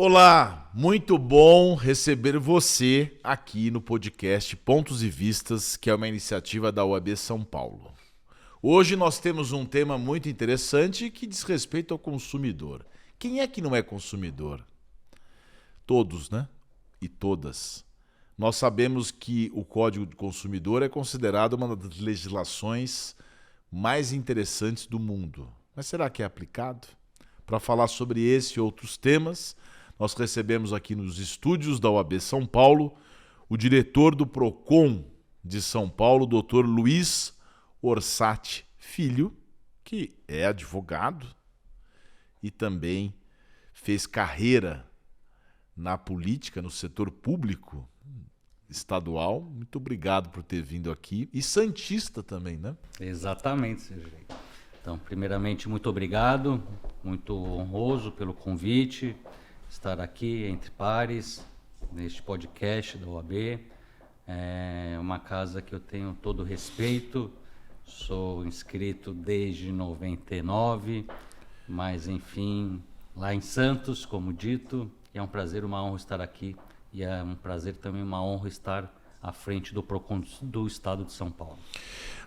Olá, muito bom receber você aqui no podcast Pontos e Vistas, que é uma iniciativa da UAB São Paulo. Hoje nós temos um tema muito interessante que diz respeito ao consumidor. Quem é que não é consumidor? Todos, né? E todas. Nós sabemos que o Código do Consumidor é considerado uma das legislações mais interessantes do mundo. Mas será que é aplicado? Para falar sobre esse e outros temas, nós recebemos aqui nos estúdios da UAB São Paulo o diretor do PROCON de São Paulo, Dr. Luiz Orsatti Filho, que é advogado e também fez carreira na política, no setor público estadual. Muito obrigado por ter vindo aqui. E santista também, né? Exatamente, Sergei. Então, primeiramente, muito obrigado, muito honroso pelo convite, estar aqui entre pares, neste podcast da OAB. É uma casa que eu tenho todo respeito, sou inscrito desde 99, mas enfim, lá em Santos, como dito, é um prazer, uma honra estar aqui, e é um prazer também, uma honra estar à frente do PROCON do Estado de São Paulo.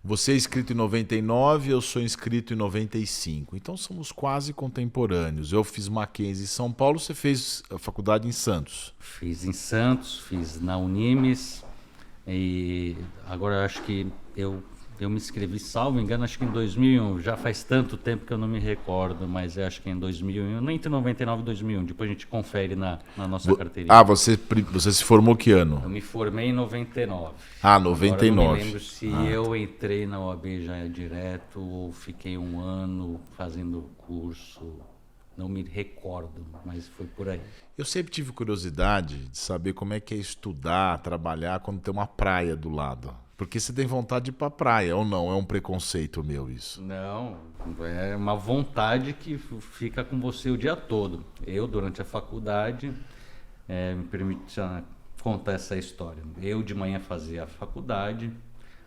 Você é inscrito em 99, eu sou inscrito em 95. Então somos quase contemporâneos. Eu fiz Mackenzie em São Paulo, você fez a faculdade em Santos. Fiz em Santos, fiz na Unimes, e agora acho que eu me inscrevi, salvo engano, acho que em 2001, já faz tanto tempo que eu não me recordo, mas acho que em 2001, nem entre 99 e 2001, depois a gente confere na nossa carteirinha. Ah, você se formou que ano? Eu me formei em 99. Ah, 99. Agora eu não me lembro se eu entrei na OAB já direto ou fiquei um ano fazendo curso, não me recordo, mas foi por aí. Eu sempre tive curiosidade de saber como é que é estudar, trabalhar quando tem uma praia do lado. Porque você tem vontade de ir pra praia, ou não? É um preconceito meu isso? Não, é uma vontade que fica com você o dia todo. Eu, durante a faculdade, me permite contar essa história. Eu, de manhã, fazia a faculdade.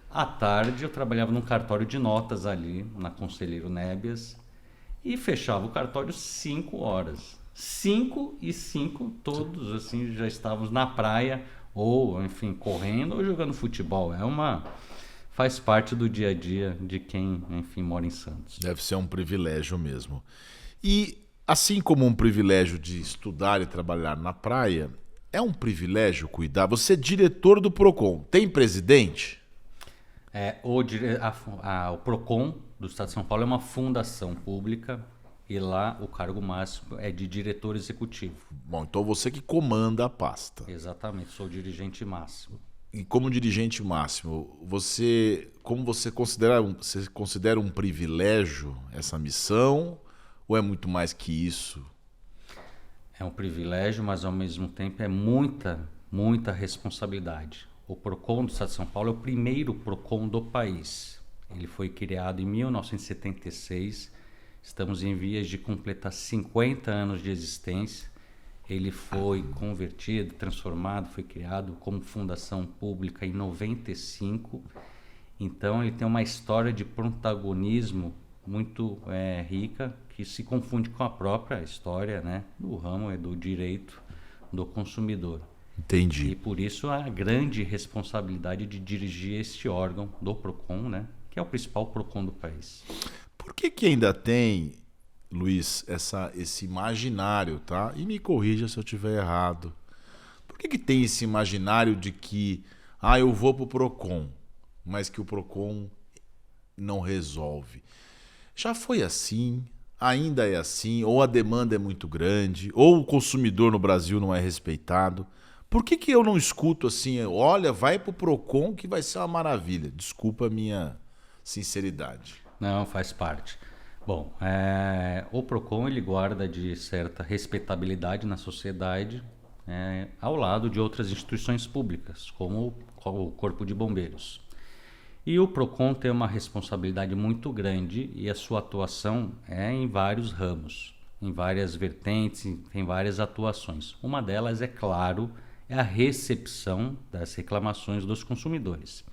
À tarde, eu trabalhava num cartório de notas ali, na Conselheiro Nébias, e fechava o cartório 5 horas. 5 e 5, todos assim já estávamos na praia, ou enfim, correndo ou jogando futebol. Faz parte do dia a dia de quem, enfim, mora em Santos. Deve ser um privilégio mesmo. E assim como um privilégio de estudar e trabalhar na praia, é um privilégio cuidar. Você é diretor do PROCON. Tem presidente? O PROCON do Estado de São Paulo é uma fundação pública e lá o cargo máximo é de diretor executivo. Bom, então você que comanda a pasta. Exatamente, sou o dirigente máximo. E como dirigente máximo, você considera um privilégio essa missão ou é muito mais que isso? É um privilégio, mas ao mesmo tempo é muita responsabilidade. O PROCON do Estado de São Paulo é o primeiro PROCON do país. Ele foi criado em 1976, estamos em vias de completar 50 anos de existência. Ele foi convertido, transformado, foi criado como fundação pública em 95. Então ele tem uma história de protagonismo muito rica, que se confunde com a própria história, né, do ramo do direito do consumidor. Entendi. E por isso a grande responsabilidade de dirigir este órgão do PROCON, né, que é o principal PROCON do país. Por que ainda tem, Luiz, esse imaginário, tá? E me corrija se eu estiver errado. Por que tem esse imaginário de que eu vou pro PROCON, mas que o PROCON não resolve? Já foi assim, ainda é assim, ou a demanda é muito grande, ou o consumidor no Brasil não é respeitado. Por que eu não escuto assim, olha, vai pro PROCON que vai ser uma maravilha? Desculpa a minha sinceridade. Não, faz parte. Bom, o PROCON ele guarda de certa respeitabilidade na sociedade, ao lado de outras instituições públicas, como o Corpo de Bombeiros. E o PROCON tem uma responsabilidade muito grande e a sua atuação é em vários ramos, em várias vertentes, tem várias atuações. Uma delas, é claro, é a recepção das reclamações dos consumidores.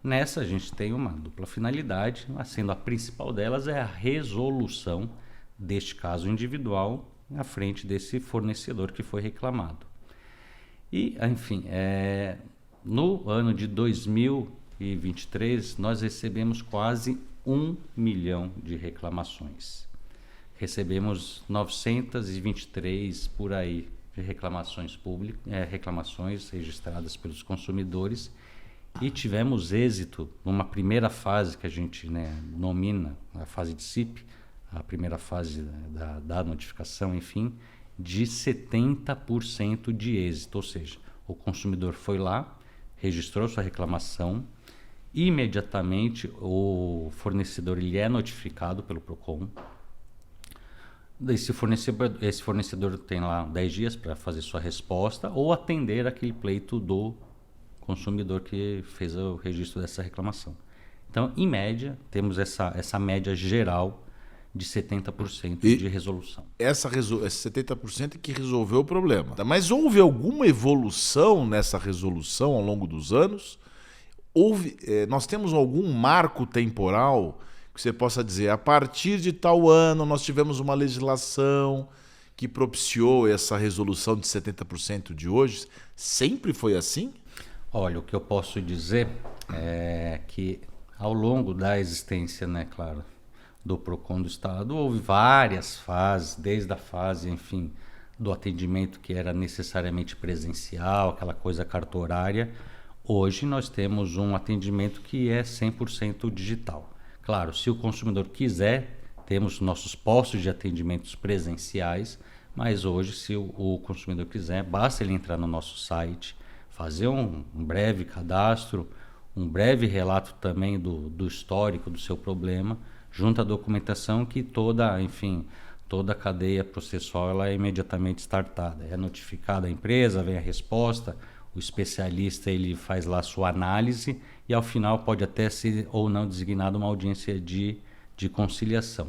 Nessa a gente tem uma dupla finalidade, sendo a principal delas é a resolução deste caso individual à frente desse fornecedor que foi reclamado. E, enfim, no ano de 2023, nós recebemos quase 1 milhão de reclamações. Recebemos 923 por aí de reclamações reclamações registradas pelos consumidores, e tivemos êxito numa primeira fase que a gente nomina a fase de CIP, a primeira fase da notificação, enfim, de 70% de êxito, ou seja, o consumidor foi lá, registrou sua reclamação, imediatamente o fornecedor ele é notificado pelo PROCON. Esse fornecedor tem lá 10 dias para fazer sua resposta ou atender aquele pleito do consumidor que fez o registro dessa reclamação. Então, em média, temos essa média geral de 70% de resolução. Esse 70% que resolveu o problema. Mas houve alguma evolução nessa resolução ao longo dos anos? Nós temos algum marco temporal que você possa dizer, a partir de tal ano nós tivemos uma legislação que propiciou essa resolução de 70% de hoje? Sempre foi assim? Olha, o que eu posso dizer é que ao longo da existência, claro, do PROCON do Estado, houve várias fases, desde a fase, enfim, do atendimento que era necessariamente presencial, aquela coisa cartorária. Hoje nós temos um atendimento que é 100% digital. Claro, se o consumidor quiser, temos nossos postos de atendimentos presenciais, mas hoje, se o consumidor quiser, basta ele entrar no nosso site, fazer um breve cadastro, um breve relato também do histórico do seu problema, junto à documentação que toda a cadeia processual ela é imediatamente startada. É notificada a empresa, vem a resposta, o especialista ele faz lá a sua análise e ao final pode até ser ou não designada uma audiência de conciliação.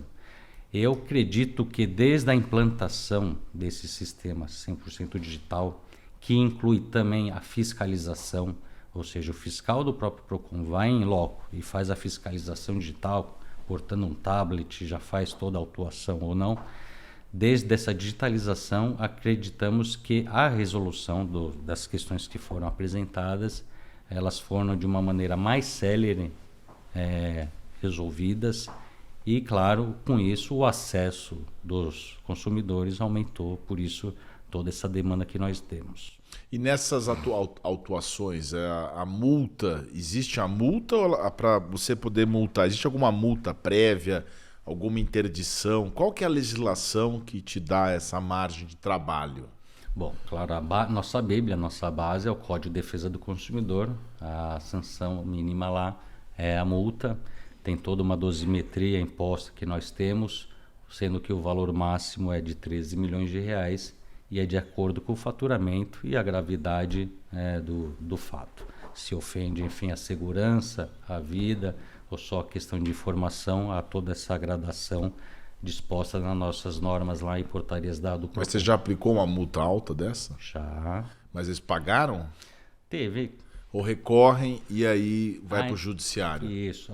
Eu acredito que desde a implantação desse sistema 100% digital, que inclui também a fiscalização, ou seja, o fiscal do próprio PROCON vai em loco e faz a fiscalização digital, portando um tablet, já faz toda a autuação ou não. Desde essa digitalização, acreditamos que a resolução das questões que foram apresentadas, elas foram de uma maneira mais célere resolvidas e, claro, com isso o acesso dos consumidores aumentou, por isso toda essa demanda que nós temos. E nessas autuações, a multa, existe a multa ou para você poder multar? Existe alguma multa prévia, alguma interdição? Qual que é a legislação que te dá essa margem de trabalho? Bom, claro, nossa Bíblia, a nossa base é o Código de Defesa do Consumidor. A sanção mínima lá é a multa. Tem toda uma dosimetria imposta que nós temos, sendo que o valor máximo é de 13 milhões de reais e é de acordo com o faturamento e a gravidade do fato. Se ofende, enfim, a segurança, a vida ou só a questão de informação, há toda essa gradação disposta nas nossas normas lá em portarias do PROCON. Mas você já aplicou uma multa alta dessa? Já. Mas eles pagaram? Teve. Ou recorrem e aí vai para o judiciário? Isso.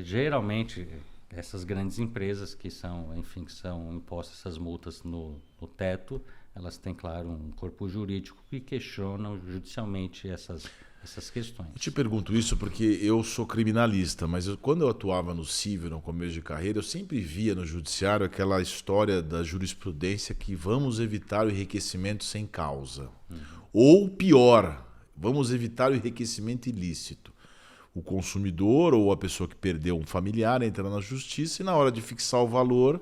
Geralmente, essas grandes empresas que são impostas essas multas no teto, elas têm, claro, um corpo jurídico que questionam judicialmente essas questões. Eu te pergunto isso porque eu sou criminalista, mas quando eu atuava no civil, no começo de carreira, eu sempre via no judiciário aquela história da jurisprudência que vamos evitar o enriquecimento sem causa. Ou pior, vamos evitar o enriquecimento ilícito. O consumidor ou a pessoa que perdeu um familiar entra na justiça e na hora de fixar o valor,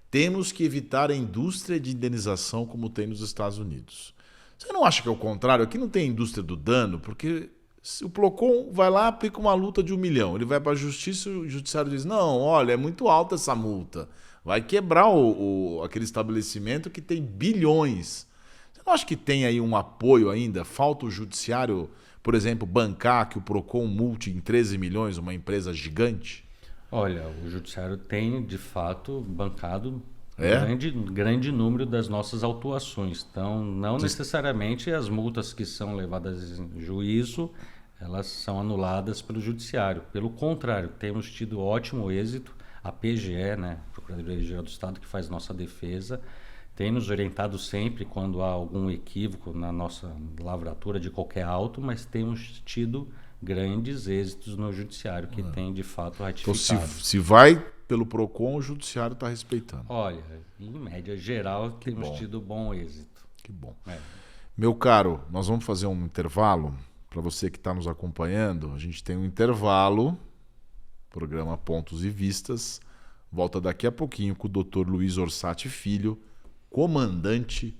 temos que evitar a indústria de indenização como tem nos Estados Unidos. Você não acha que é o contrário? Aqui não tem indústria do dano, porque se o PROCON vai lá, aplica uma multa de 1 milhão. Ele vai para a justiça e o judiciário diz, não, olha, é muito alta essa multa. Vai quebrar aquele estabelecimento que tem bilhões. Você não acha que tem aí um apoio ainda? Falta o judiciário, por exemplo, bancar que o PROCON multe em 13 milhões uma empresa gigante? Olha, o judiciário tem, de fato, bancado grande número das nossas autuações. Então, não necessariamente as multas que são levadas em juízo, elas são anuladas pelo judiciário. Pelo contrário, temos tido ótimo êxito. A PGE, Procuradoria Geral do Estado, que faz nossa defesa, tem nos orientado sempre quando há algum equívoco na nossa lavratura de qualquer auto, mas temos tido grandes êxitos no judiciário que tem de fato ratificado. Então, se vai pelo PROCON, o judiciário está respeitando. Olha, em média geral, temos tido bom êxito. Que bom. Meu caro, nós vamos fazer um intervalo. Para você que está nos acompanhando, a gente tem um intervalo, programa Pontos e Vistas. Volta daqui a pouquinho com o Dr. Luiz Orsatti Filho, comandante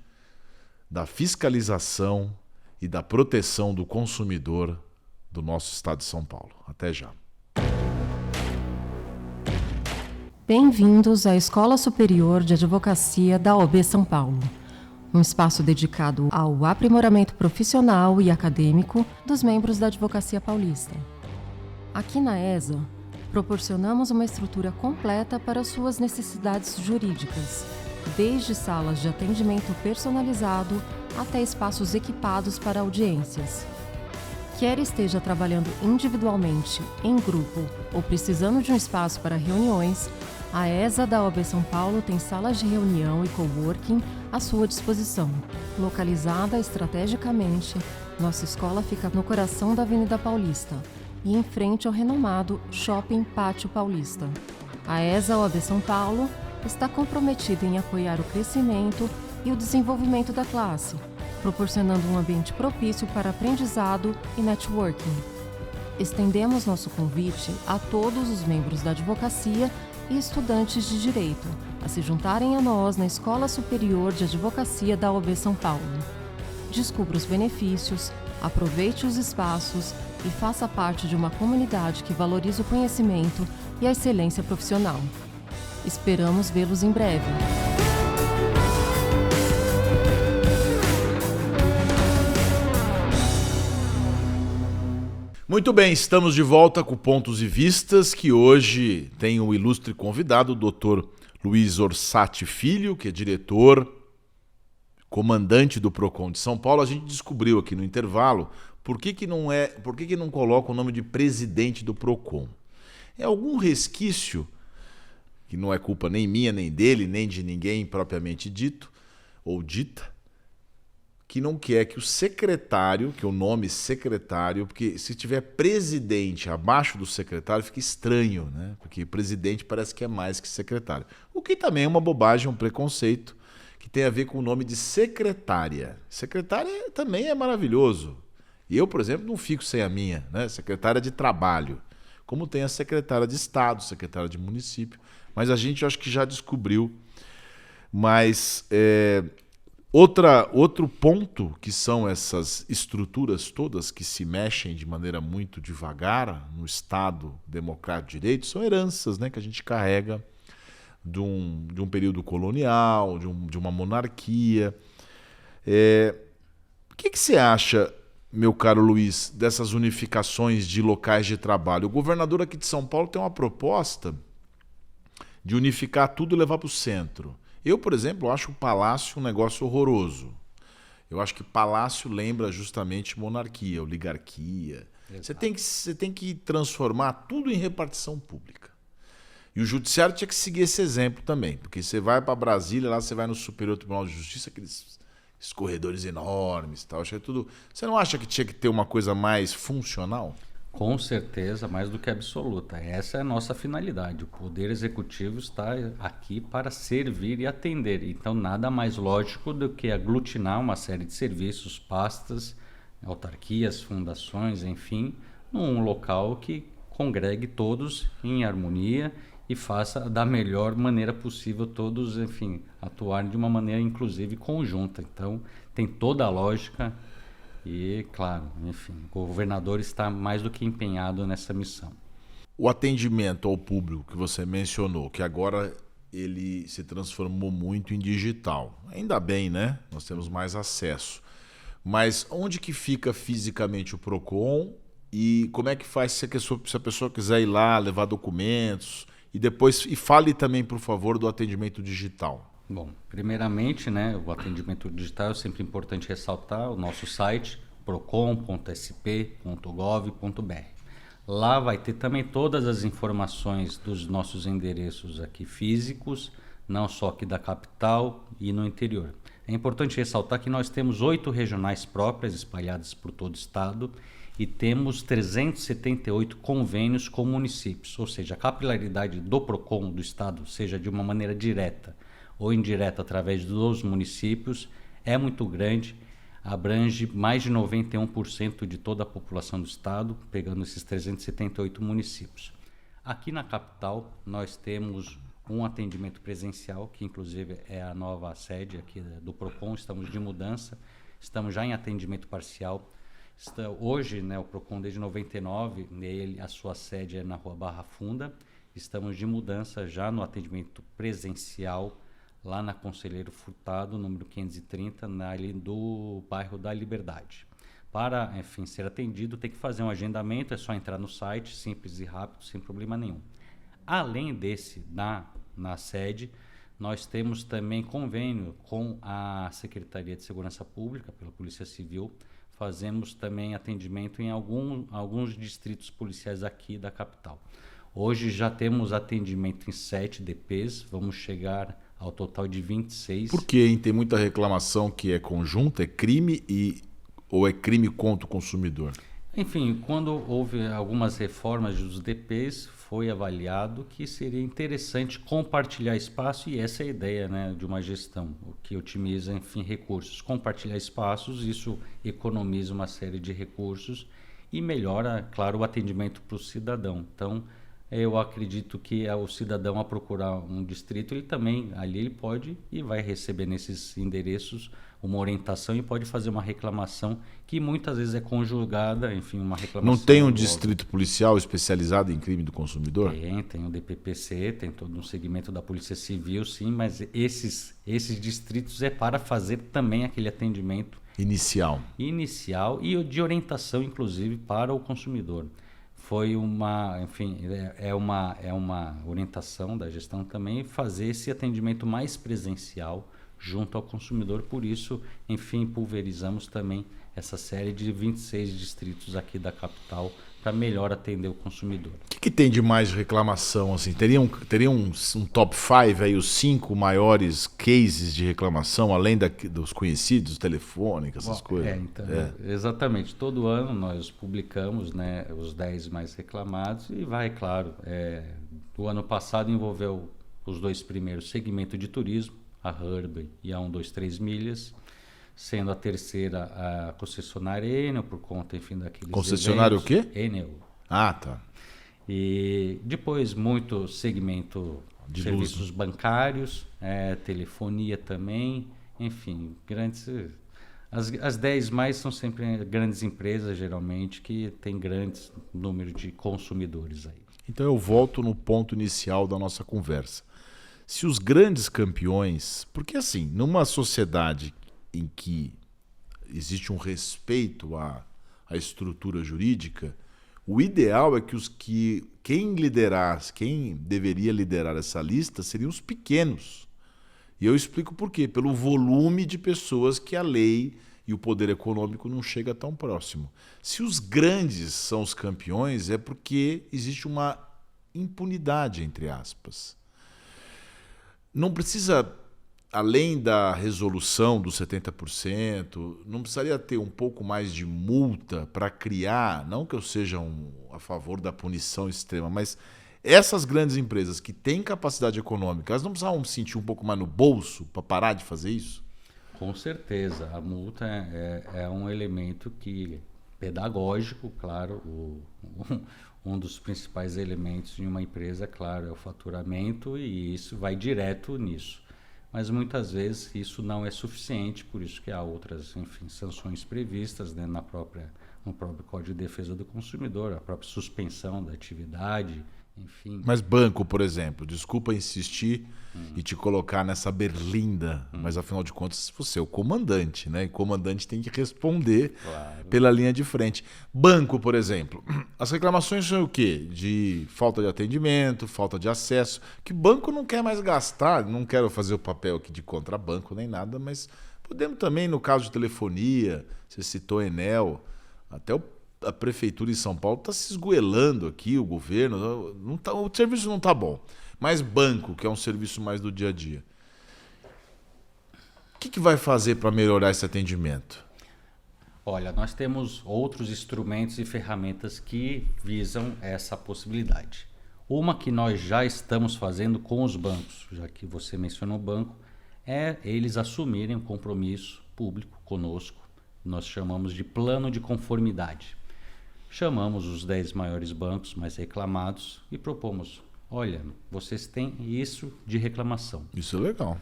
da fiscalização e da proteção do consumidor do nosso estado de São Paulo. Até já. Bem-vindos à Escola Superior de Advocacia da OAB São Paulo, um espaço dedicado ao aprimoramento profissional e acadêmico dos membros da Advocacia Paulista. Aqui na ESA, proporcionamos uma estrutura completa para suas necessidades jurídicas, desde salas de atendimento personalizado até espaços equipados para audiências. Quer esteja trabalhando individualmente, em grupo ou precisando de um espaço para reuniões, a ESA da OAB São Paulo tem salas de reunião e coworking à sua disposição. Localizada estrategicamente, nossa escola fica no coração da Avenida Paulista e em frente ao renomado Shopping Pátio Paulista. A ESA OAB São Paulo está comprometida em apoiar o crescimento e o desenvolvimento da classe, proporcionando um ambiente propício para aprendizado e networking. Estendemos nosso convite a todos os membros da advocacia e estudantes de direito a se juntarem a nós na Escola Superior de Advocacia da OAB São Paulo. Descubra os benefícios, aproveite os espaços e faça parte de uma comunidade que valoriza o conhecimento e a excelência profissional. Esperamos vê-los em breve. Muito bem, estamos de volta com Pontos e Vistas, que hoje tem um ilustre convidado, o Dr. Luiz Orsatti Filho, que é diretor, comandante do PROCON de São Paulo. A gente descobriu aqui no intervalo por que não coloca o nome de presidente do PROCON. É algum resquício, que não é culpa nem minha, nem dele, nem de ninguém propriamente dito ou dita, que não quer que o secretário, que o nome secretário, porque se tiver presidente abaixo do secretário fica estranho, né? Porque presidente parece que é mais que secretário. O que também é uma bobagem, um preconceito, que tem a ver com o nome de secretária. Secretária também é maravilhoso. E eu, por exemplo, não fico sem a minha, né? Secretária de trabalho. Como tem a secretária de Estado, secretária de município. Mas a gente acho que já descobriu. Mas outro ponto que são essas estruturas todas que se mexem de maneira muito devagar no Estado democrático de direito são heranças, né, que a gente carrega de um período colonial, de uma monarquia. O que você acha, meu caro Luiz, dessas unificações de locais de trabalho? O governador aqui de São Paulo tem uma proposta de unificar tudo e levar para o centro. Eu, por exemplo, acho o palácio um negócio horroroso. Eu acho que palácio lembra justamente monarquia, oligarquia. Você tem que transformar tudo em repartição pública. E o judiciário tinha que seguir esse exemplo também, porque você vai para Brasília, lá você vai no Superior Tribunal de Justiça, aqueles corredores enormes, tal. Acho que tudo. Você não acha que tinha que ter uma coisa mais funcional? Com certeza, mais do que absoluta. Essa é a nossa finalidade. O Poder Executivo está aqui para servir e atender. Então, nada mais lógico do que aglutinar uma série de serviços, pastas, autarquias, fundações, enfim, num local que congregue todos em harmonia e faça da melhor maneira possível todos, enfim, atuarem de uma maneira, inclusive, conjunta. Então, tem toda a lógica. E, claro, enfim, o governador está mais do que empenhado nessa missão. O atendimento ao público que você mencionou, que agora ele se transformou muito em digital. Ainda bem, né? Nós temos mais acesso. Mas onde que fica fisicamente o PROCON e como é que faz se a pessoa quiser ir lá, levar documentos e fale também, por favor, do atendimento digital. Bom, primeiramente, né, o atendimento digital é sempre importante ressaltar o nosso site procon.sp.gov.br. Lá vai ter também todas as informações dos nossos endereços aqui físicos, não só aqui da capital e no interior. É importante ressaltar que nós temos 8 regionais próprias espalhadas por todo o estado e temos 378 convênios com municípios, ou seja, a capilaridade do PROCON do estado, seja de uma maneira direta ou indireta através dos municípios, é muito grande, abrange mais de 91% de toda a população do estado, pegando esses 378 municípios. Aqui na capital nós temos um atendimento presencial, que inclusive é a nova sede aqui do PROCON, estamos de mudança, estamos já em atendimento parcial. Hoje, né, o PROCON desde 99, a sua sede é na Rua Barra Funda, estamos de mudança já no atendimento presencial, lá na Conselheiro Furtado, número 530, ali do bairro da Liberdade. Para, enfim, ser atendido, tem que fazer um agendamento, é só entrar no site, simples e rápido, sem problema nenhum. Além desse, na sede, nós temos também convênio com a Secretaria de Segurança Pública, pela Polícia Civil. Fazemos também atendimento em alguns distritos policiais aqui da capital. Hoje já temos atendimento em 7 DPs, vamos chegar ao total de 26. Por quê, hein? Tem muita reclamação que é conjunta, é crime ou é crime contra o consumidor? Enfim, quando houve algumas reformas dos DPs, foi avaliado que seria interessante compartilhar espaço, e essa é a ideia, né, de uma gestão, o que otimiza, enfim, recursos. Compartilhar espaços, isso economiza uma série de recursos e melhora, claro, o atendimento para o cidadão. Então, eu acredito que o cidadão, a procurar um distrito, ele também, ali ele pode e vai receber nesses endereços uma orientação e pode fazer uma reclamação que muitas vezes é conjugada, enfim, uma reclamação. Não tem um distrito policial especializado em crime do consumidor? Tem o DPPC, tem todo um segmento da Polícia Civil, sim, mas esses distritos é para fazer também aquele atendimento inicial e de orientação, inclusive, para o consumidor. Foi enfim, é uma orientação da gestão também fazer esse atendimento mais presencial junto ao consumidor. Por isso, enfim, pulverizamos também essa série de 26 distritos aqui da capital para melhor atender o consumidor. O que tem de mais reclamação? Assim? Teria um top 5 aí, os 5 maiores cases de reclamação, além dos conhecidos, telefônicas, essas coisas? Exatamente. Todo ano nós publicamos, né, os 10 mais reclamados e vai, claro. O ano passado envolveu os 2 primeiros, segmento de turismo, a Herb e a 123 Milhas, sendo a terceira a concessionária Enel, por conta, enfim, daqueles concessionário eventos. O quê? Enel. Ah, tá. E depois muito segmento de serviços bancários, telefonia também, enfim, grandes. As 10 mais são sempre grandes empresas, geralmente, que têm grandes número de consumidores aí. Então eu volto no ponto inicial da nossa conversa. Se os grandes campeões... Porque assim, numa sociedade em que existe um respeito à estrutura jurídica, o ideal é que quem deveria liderar essa lista seriam os pequenos. E eu explico por quê. Pelo volume de pessoas que a lei e o poder econômico não chega tão próximo. Se os grandes são os campeões, é porque existe uma impunidade, entre aspas. Não precisa, além da resolução dos 70%, não precisaria ter um pouco mais de multa para criar, não que eu seja a favor da punição extrema, mas essas grandes empresas que têm capacidade econômica, elas não precisavam sentir um pouco mais no bolso para parar de fazer isso? Com certeza. A multa é um elemento pedagógico, claro. Um dos principais elementos de uma empresa, claro, é o faturamento, e isso vai direto nisso. Mas muitas vezes isso não é suficiente, por isso que há outras, enfim, sanções previstas, né, no próprio Código de Defesa do Consumidor, a própria suspensão da atividade, enfim. Mas banco, por exemplo, desculpa insistir e te colocar nessa berlinda, mas afinal de contas você é o comandante, né? E o comandante tem que responder pela linha de frente. Banco, por exemplo, as reclamações são o quê? De falta de atendimento, falta de acesso, que banco não quer mais gastar, não quero fazer o papel aqui de contrabanco nem nada, mas podemos também, no caso de telefonia, você citou Enel, até a prefeitura de São Paulo está se esgoelando aqui, o governo, o serviço não está bom. mais banco, que é um serviço mais do dia a dia. O que vai fazer para melhorar esse atendimento? Olha, nós temos outros instrumentos e ferramentas que visam essa possibilidade. Uma que nós já estamos fazendo com os bancos, já que você mencionou o banco, é eles assumirem um compromisso público conosco. Nós chamamos de plano de conformidade. Chamamos os 10 maiores bancos mais reclamados e propomos, olha, vocês têm isso de reclamação. Isso é legal.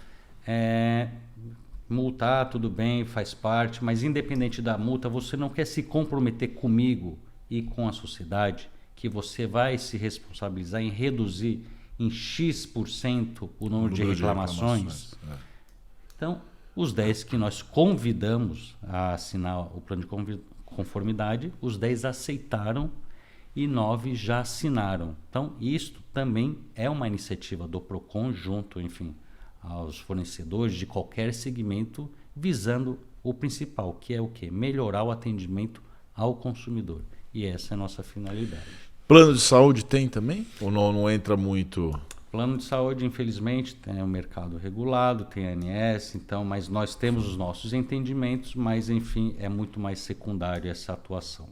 Multar, tudo bem, faz parte, mas independente da multa, você não quer se comprometer comigo e com a sociedade que você vai se responsabilizar em reduzir em X% o número de reclamações? Então, os 10 que nós convidamos a assinar o plano de conformidade, os 10 aceitaram e 9 já assinaram. Então, isto também é uma iniciativa do PROCON junto, enfim, aos fornecedores de qualquer segmento, visando o principal, que é o quê? Melhorar o atendimento ao consumidor. E essa é a nossa finalidade. Plano de saúde tem também? Ou não entra muito? Plano de saúde, infelizmente, tem o mercado regulado, tem a ANS, então, mas nós temos os nossos entendimentos, mas, enfim, é muito mais secundário essa atuação.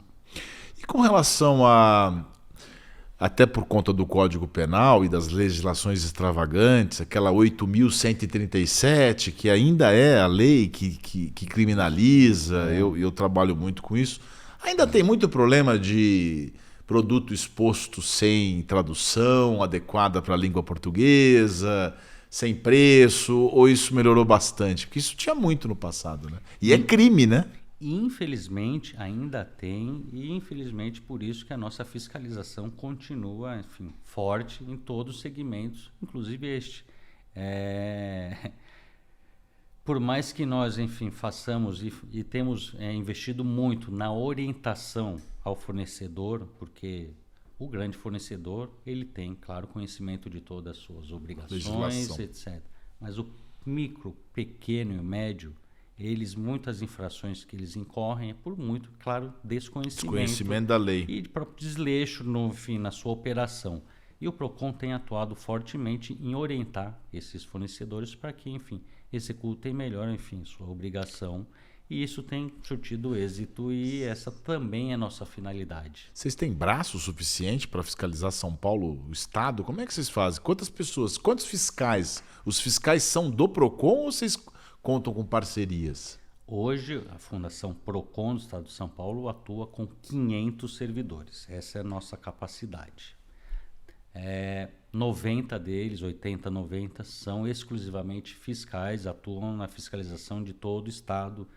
E com relação a... Até por conta do Código Penal e das legislações extravagantes, aquela 8.137, que ainda é a lei que criminaliza, eu trabalho muito com isso. Ainda tem muito problema de produto exposto sem tradução adequada para a língua portuguesa, sem preço, ou isso melhorou bastante? Porque isso tinha muito no passado, né? E é crime, né? Infelizmente, ainda tem, e infelizmente por isso que a nossa fiscalização continua, enfim, forte em todos os segmentos, inclusive este. Por mais que nós, enfim, façamos e temos investido muito na orientação ao fornecedor, porque o grande fornecedor, ele tem, claro, conhecimento de todas as suas obrigações, etc. Mas o micro, pequeno e médio, muitas infrações que eles incorrem é por muito, claro, desconhecimento da lei e de próprio desleixo na sua operação. E o PROCON tem atuado fortemente em orientar esses fornecedores para que, enfim, executem melhor, enfim, sua obrigação. E isso tem surtido êxito e essa também é a nossa finalidade. Vocês têm braço suficiente para fiscalizar São Paulo, o Estado? Como é que vocês fazem? Quantas pessoas, quantos fiscais? Os fiscais são do PROCON ou vocês contam com parcerias? Hoje, a Fundação PROCON do Estado de São Paulo atua com 500 servidores. Essa é a nossa capacidade. 90 deles, 80, 90, são exclusivamente fiscais, atuam na fiscalização de todo o Estado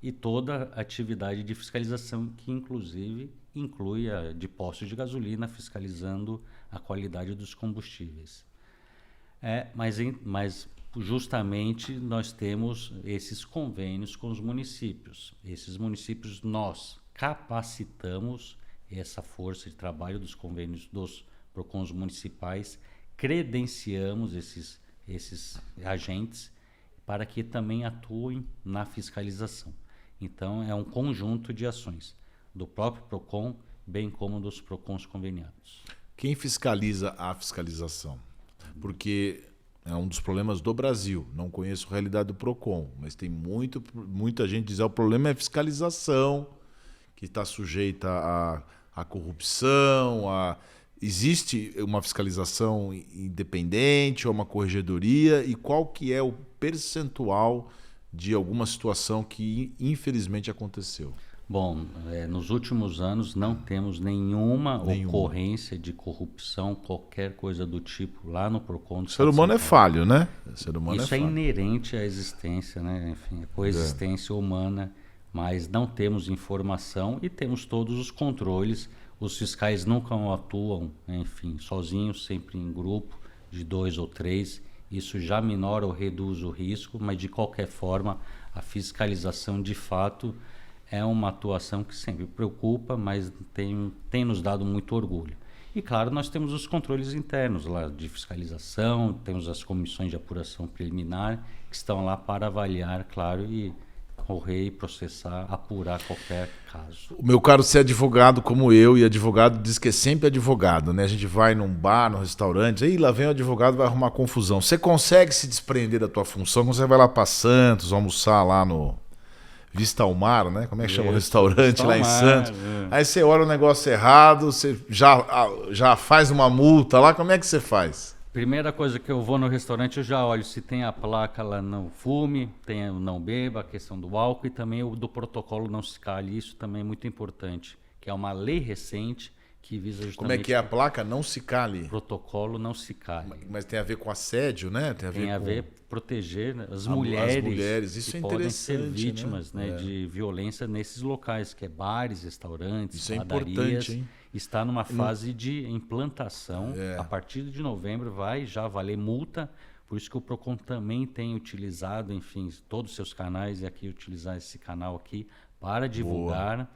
e toda atividade de fiscalização, que inclusive inclui a de postos de gasolina, fiscalizando a qualidade dos combustíveis. Mas justamente nós temos esses convênios com os municípios. Esses municípios nós capacitamos essa força de trabalho dos convênios dos PROCONs municipais, credenciamos esses agentes para que também atuem na fiscalização. Então é um conjunto de ações do próprio PROCON, bem como dos PROCONs conveniados. Quem fiscaliza a fiscalização? Porque é um dos problemas do Brasil. Não conheço a realidade do PROCON, mas tem muita gente diz que o problema é a fiscalização, que está sujeita à corrupção. Existe uma fiscalização independente ou uma corregedoria? E qual que é o percentual de alguma situação que infelizmente aconteceu? Bom, nos últimos anos não temos nenhuma ocorrência de corrupção, qualquer coisa do tipo, lá no PROCON. O ser humano é falho, né? Isso é inerente à existência, né? Enfim, a coexistência humana, mas não temos informação e temos todos os controles. Os fiscais nunca atuam, enfim, sozinhos, sempre em grupo de 2 ou 3. Isso já minora ou reduz o risco, mas de qualquer forma a fiscalização de fato é uma atuação que sempre preocupa, mas tem nos dado muito orgulho. E claro, nós temos os controles internos lá de fiscalização, temos as comissões de apuração preliminar que estão lá para avaliar, claro, e correr e processar, apurar qualquer caso. O meu caro, você é advogado como eu, e advogado diz que é sempre advogado, né? A gente vai num bar, num restaurante, aí lá vem o advogado, vai arrumar confusão. Você consegue se desprender da tua função quando você vai lá para Santos, almoçar lá no Vista ao Mar, né? Como é que chama o restaurante lá em Santos? Aí você olha o negócio errado, você já faz uma multa lá, como é que você faz? Primeira coisa que eu vou no restaurante, eu já olho se tem a placa lá não fume, tem o não beba, a questão do álcool e também o do protocolo não se cale. Isso também é muito importante, que é uma lei recente que visa justamente... Como é que é a placa? Não se cale. Protocolo não se cale. Mas tem a ver com assédio, né? Tem a ver proteger, né, as mulheres isso que é podem ser interessante, vítimas, né, de violência nesses locais, que é bares, restaurantes, isso padarias. É importante, hein? Está numa fase de implantação. A partir de novembro vai já valer multa. Por isso que o Procon também tem utilizado, enfim, todos os seus canais, e aqui utilizar esse canal aqui para divulgar,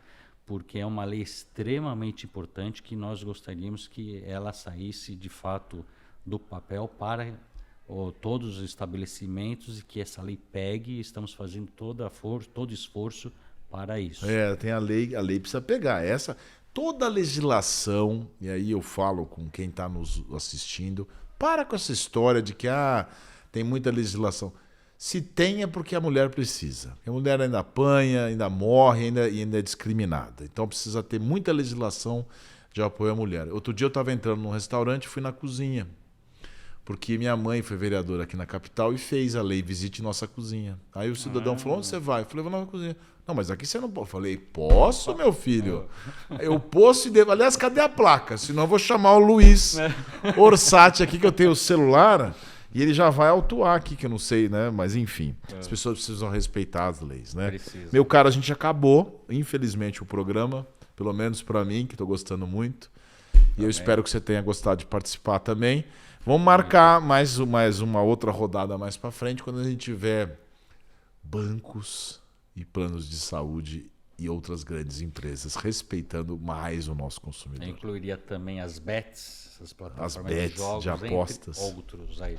porque é uma lei extremamente importante que nós gostaríamos que ela saísse de fato do papel para todos os estabelecimentos e que essa lei pegue. Estamos fazendo todo esforço para isso. Tem a lei precisa pegar. Toda a legislação, e aí eu falo com quem está nos assistindo, para com essa história de que tem muita legislação. Se tem é porque a mulher precisa. A mulher ainda apanha, ainda morre, ainda é discriminada. Então precisa ter muita legislação de apoio à mulher. Outro dia eu estava entrando num restaurante e fui na cozinha, porque minha mãe foi vereadora aqui na capital e fez a lei Visite Nossa Cozinha. Aí o cidadão falou, onde você vai? Eu falei, vou na cozinha. Não, mas aqui você não pode. Eu falei, posso, meu filho? Eu posso e devo. Aliás, cadê a placa? Senão eu vou chamar o Luiz Orsatti aqui, que eu tenho o celular, e ele já vai autuar aqui, que eu não sei, né? Mas enfim, as pessoas precisam respeitar as leis, né? Precisa. Meu caro, a gente acabou, infelizmente, o programa, pelo menos para mim, que estou gostando muito. E eu espero que você tenha gostado de participar também. Vamos marcar mais uma outra rodada mais para frente, quando a gente tiver bancos e planos de saúde e outras grandes empresas respeitando mais o nosso consumidor. Eu incluiria também as bets, as plataformas as bets de jogos, de apostas. entre outros aí.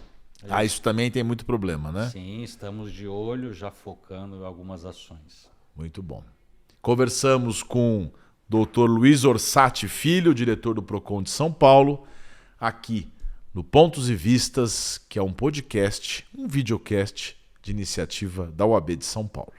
Isso também tem muito problema, né? Sim, estamos de olho, já focando em algumas ações. Muito bom. Conversamos com o Dr. Luiz Orsatti Filho, diretor do Procon de São Paulo, aqui no Pontos e Vistas, que é um podcast, um videocast de iniciativa da UAB de São Paulo.